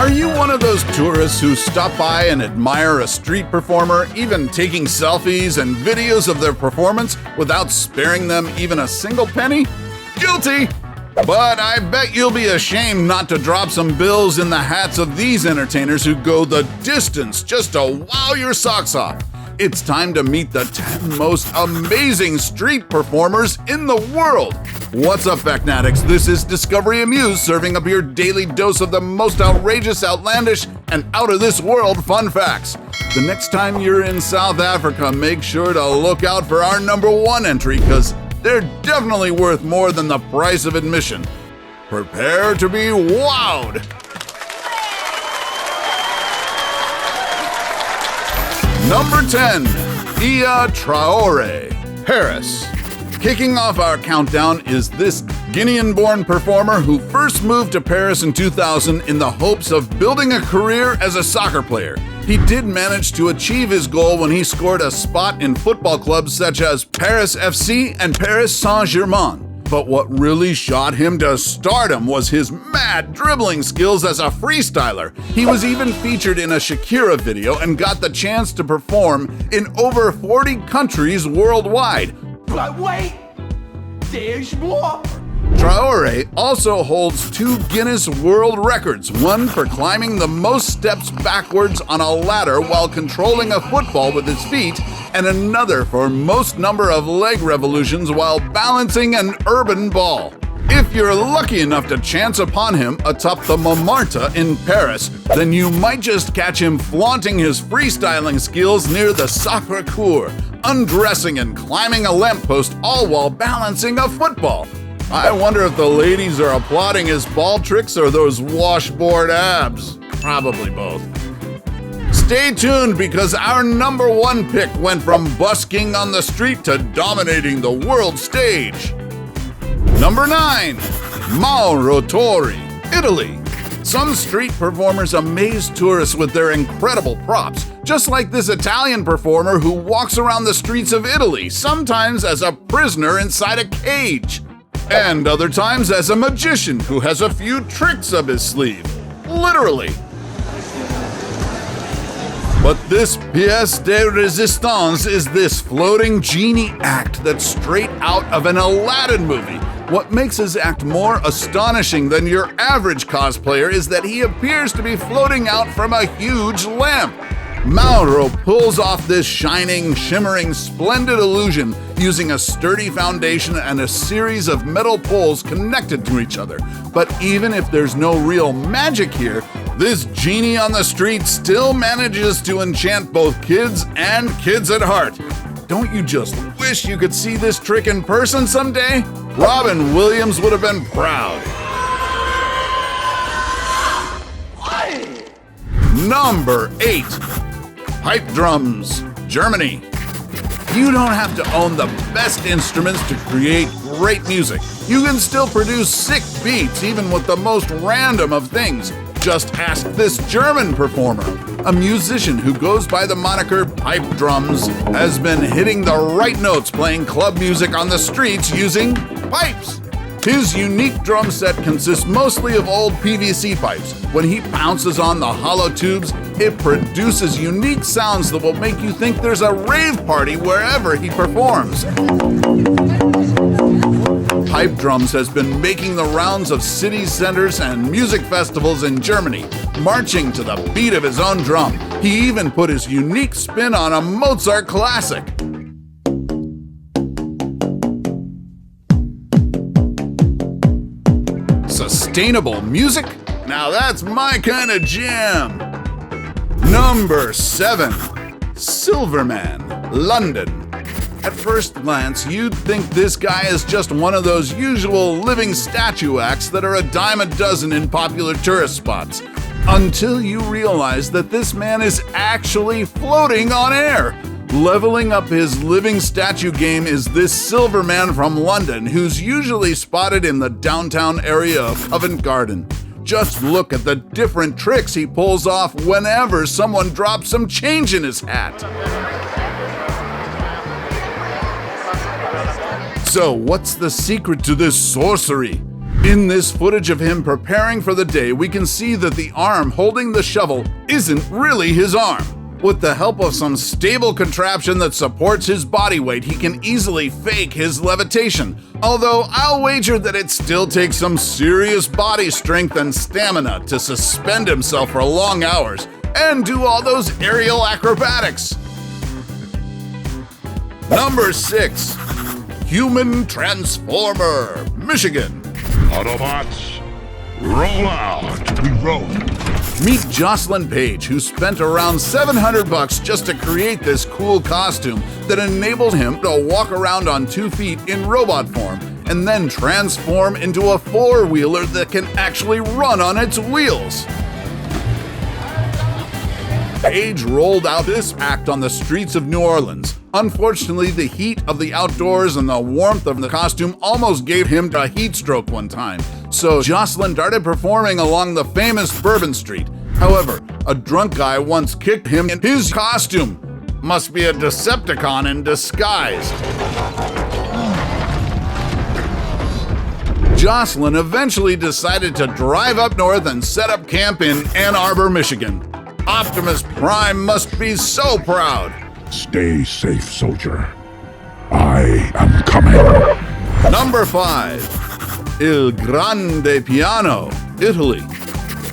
Are you one of those tourists who stop by and admire a street performer, even taking selfies and videos of their performance without sparing them even a single penny? Guilty! But I bet you'll be ashamed not to drop some bills in the hats of these entertainers who go the distance just to wow your socks off. It's time to meet the 10 most amazing street performers in the world. What's up, Facnatics? This is Discovery Amuse, serving up your daily dose of the most outrageous, outlandish, and out-of-this-world fun facts. The next time you're in South Africa, make sure to look out for our #1 entry, because they're definitely worth more than the price of admission. Prepare to be wowed! Number 10, Traore, Paris. Kicking off our countdown is this Guinean-born performer who first moved to Paris in 2000 in the hopes of building a career as a soccer player. He did manage to achieve his goal when he scored a spot in football clubs such as Paris FC and Paris Saint-Germain. But what really shot him to stardom was his mad dribbling skills as a freestyler. He was even featured in a Shakira video and got the chance to perform in over 40 countries worldwide. But wait, there's more! Traore also holds 2 Guinness World Records, one for climbing the most steps backwards on a ladder while controlling a football with his feet, and another for most number of leg revolutions while balancing an urban ball. If you're lucky enough to chance upon him atop the Montmartre in Paris, then you might just catch him flaunting his freestyling skills near the Sacré-Cœur, undressing and climbing a lamppost all while balancing a football. I wonder if the ladies are applauding his ball tricks or those washboard abs. Probably both. Stay tuned, because our #1 pick went from busking on the street to dominating the world stage. Number 9, Tori, Italy. Some street performers amaze tourists with their incredible props, just like this Italian performer who walks around the streets of Italy, sometimes as a prisoner inside a cage, and other times as a magician who has a few tricks up his sleeve. Literally. But this pièce de résistance is this floating genie act that's straight out of an Aladdin movie. What makes his act more astonishing than your average cosplayer is that he appears to be floating out from a huge lamp. Mauro pulls off this shining, shimmering, splendid illusion using a sturdy foundation and a series of metal poles connected to each other. But even if there's no real magic here, this genie on the street still manages to enchant both kids and kids at heart. Don't you just wish you could see this trick in person someday? Robin Williams would have been proud. Number 8, Pipe Drumz, Germany. You don't have to own the best instruments to create great music. You can still produce sick beats even with the most random of things. Just ask this German performer. A musician who goes by the moniker Pipe Drumz has been hitting the right notes playing club music on the streets using pipes. His unique drum set consists mostly of old PVC pipes. When he pounces on the hollow tubes, it produces unique sounds that will make you think there's a rave party wherever he performs. Pipe Drumz has been making the rounds of city centers and music festivals in Germany, marching to the beat of his own drum. He even put his unique spin on a Mozart classic. Sustainable music? Now that's my kind of jam. Number 7, Silverman, London. At first glance, you'd think this guy is just one of those usual living statue acts that are a dime a dozen in popular tourist spots, until you realize that this man is actually floating on air. Leveling up his living statue game is this Silverman from London, who's usually spotted in the downtown area of Covent Garden. Just look at the different tricks he pulls off whenever someone drops some change in his hat. So what's the secret to this sorcery? In this footage of him preparing for the day, we can see that the arm holding the shovel isn't really his arm. With the help of some stable contraption that supports his body weight, he can easily fake his levitation. Although I'll wager that it still takes some serious body strength and stamina to suspend himself for long hours and do all those aerial acrobatics. Number 6. Human Transformer, Michigan. Autobots, roll out. We roll. Meet Jocelyn Page, who spent around $700 just to create this cool costume that enabled him to walk around on 2 feet in robot form and then transform into a four-wheeler that can actually run on its wheels. Page rolled out this act on the streets of New Orleans. Unfortunately, the heat of the outdoors and the warmth of the costume almost gave him a heat stroke one time, so Jocelyn started performing along the famous Bourbon Street. However, a drunk guy once kicked him in his costume. Must be a Decepticon in disguise. Jocelyn eventually decided to drive up north and set up camp in Ann Arbor, Michigan. Optimus Prime must be so proud. Stay safe, soldier. I am coming. Number 5. Il Grande Piano, Italy.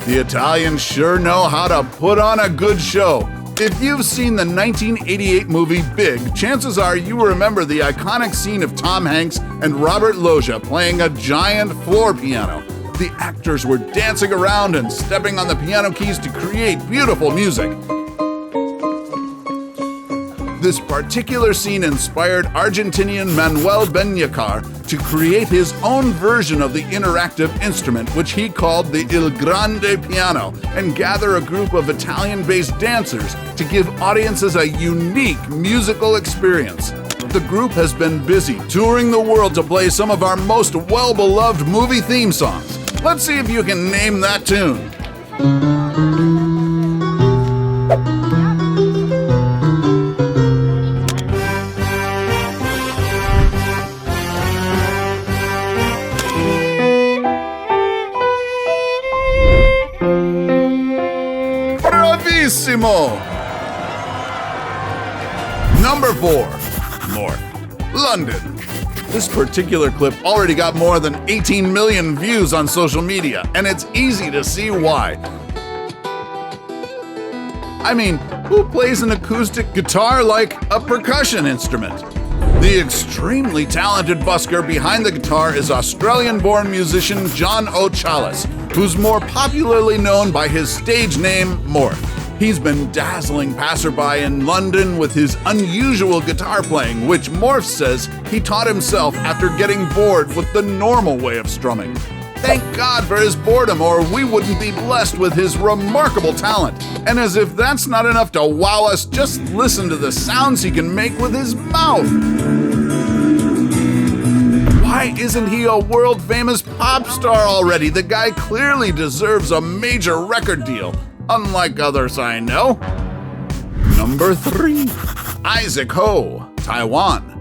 The Italians sure know how to put on a good show. If you've seen the 1988 movie Big, chances are you remember the iconic scene of Tom Hanks and Robert Loggia playing a giant floor piano. The actors were dancing around and stepping on the piano keys to create beautiful music. This particular scene inspired Argentinian Manuel Benacar to create his own version of the interactive instrument, which he called the Il Grande Piano, and gather a group of Italian-based dancers to give audiences a unique musical experience. The group has been busy touring the world to play some of our most well-beloved movie theme songs. Let's see if you can name that tune. Bravissimo! Number 4. Morf, London. This particular clip already got more than 18 million views on social media, and it's easy to see why. I mean, who plays an acoustic guitar like a percussion instrument? The extremely talented busker behind the guitar is Australian-born musician John O'Chalice, who's more popularly known by his stage name Morf. He's been dazzling passerby in London with his unusual guitar playing, which Morf says he taught himself after getting bored with the normal way of strumming. Thank God for his boredom, or we wouldn't be blessed with his remarkable talent. And as if that's not enough to wow us, just listen to the sounds he can make with his mouth. Why isn't he a world-famous pop star already? The guy clearly deserves a major record deal. Unlike others I know. Number 3. Isaac Hou, Taiwan.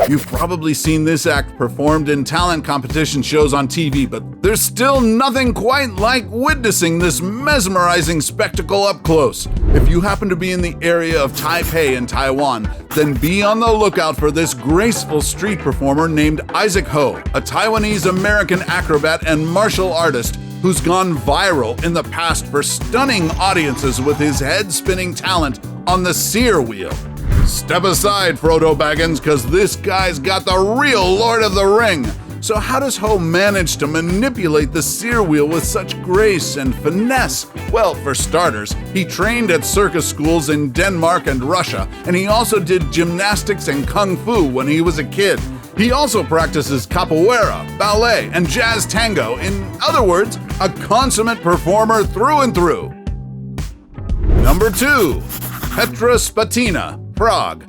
You've probably seen this act performed in talent competition shows on TV, but there's still nothing quite like witnessing this mesmerizing spectacle up close. If you happen to be in the area of Taipei in Taiwan, then be on the lookout for this graceful street performer named Isaac Hou, a Taiwanese-American acrobat and martial artist who's gone viral in the past for stunning audiences with his head-spinning talent on the sear wheel. Step aside, Frodo Baggins, because this guy's got the real Lord of the Ring. So how does Hou manage to manipulate the sear wheel with such grace and finesse? Well, for starters, he trained at circus schools in Denmark and Russia, and he also did gymnastics and kung fu when he was a kid. He also practices capoeira, ballet, and jazz tango. In other words, a consummate performer through and through. Number 2. Petr Spatina, Prague.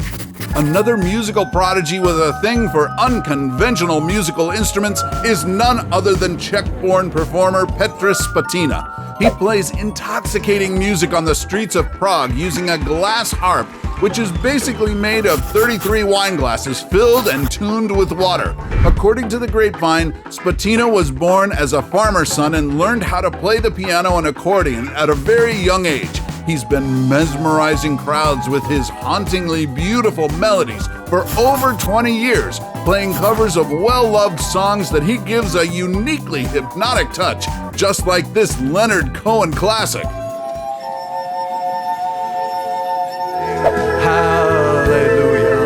Another musical prodigy with a thing for unconventional musical instruments is none other than Czech-born performer Petr Spatina. He plays intoxicating music on the streets of Prague using a glass harp which is basically made of 33 wine glasses filled and tuned with water. According to the grapevine, Spatina was born as a farmer's son and learned how to play the piano and accordion at a very young age. He's been mesmerizing crowds with his hauntingly beautiful melodies for over 20 years, playing covers of well-loved songs that he gives a uniquely hypnotic touch, just like this Leonard Cohen classic. Hallelujah.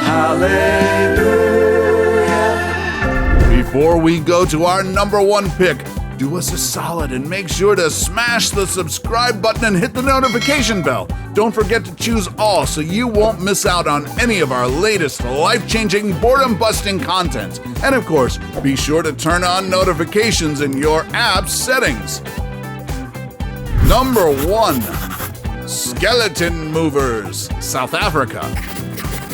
Hallelujah. Before we go to our number one pick, do us a solid and make sure to smash the subscribe button and hit the notification bell. Don't forget to choose all so you won't miss out on any of our latest life-changing, boredom-busting content. And of course, be sure to turn on notifications in your app's settings. Number 1. Skeleton Movers, South Africa.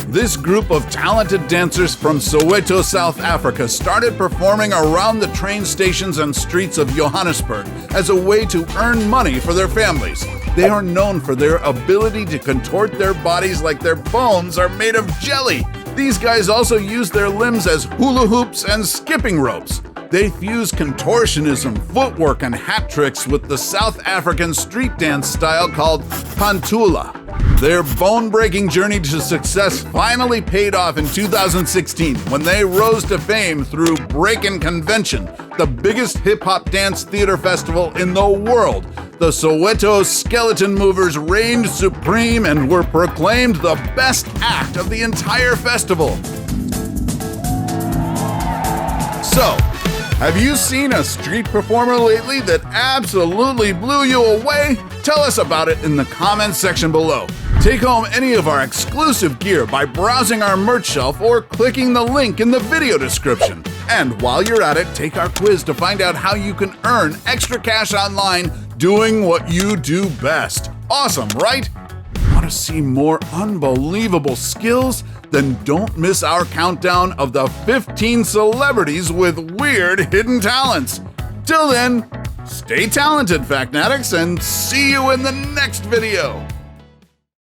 This group of talented dancers from Soweto, South Africa started performing around the train stations and streets of Johannesburg as a way to earn money for their families. They are known for their ability to contort their bodies like their bones are made of jelly. These guys also use their limbs as hula hoops and skipping ropes. They fuse contortionism, footwork, and hat tricks with the South African street dance style called pantula. Their bone-breaking journey to success finally paid off in 2016 when they rose to fame through Breakin' Convention, the biggest hip-hop dance theater festival in the world. The Soweto Skeleton Movers reigned supreme and were proclaimed the best act of the entire festival. So, have you seen a street performer lately that absolutely blew you away? Tell us about it in the comments section below. Take home any of our exclusive gear by browsing our merch shelf or clicking the link in the video description. And while you're at it, take our quiz to find out how you can earn extra cash online doing what you do best. Awesome, right? Want to see more unbelievable skills? Then don't miss our countdown of the 15 celebrities with weird hidden talents. Till then, stay talented, Factnatics, and see you in the next video.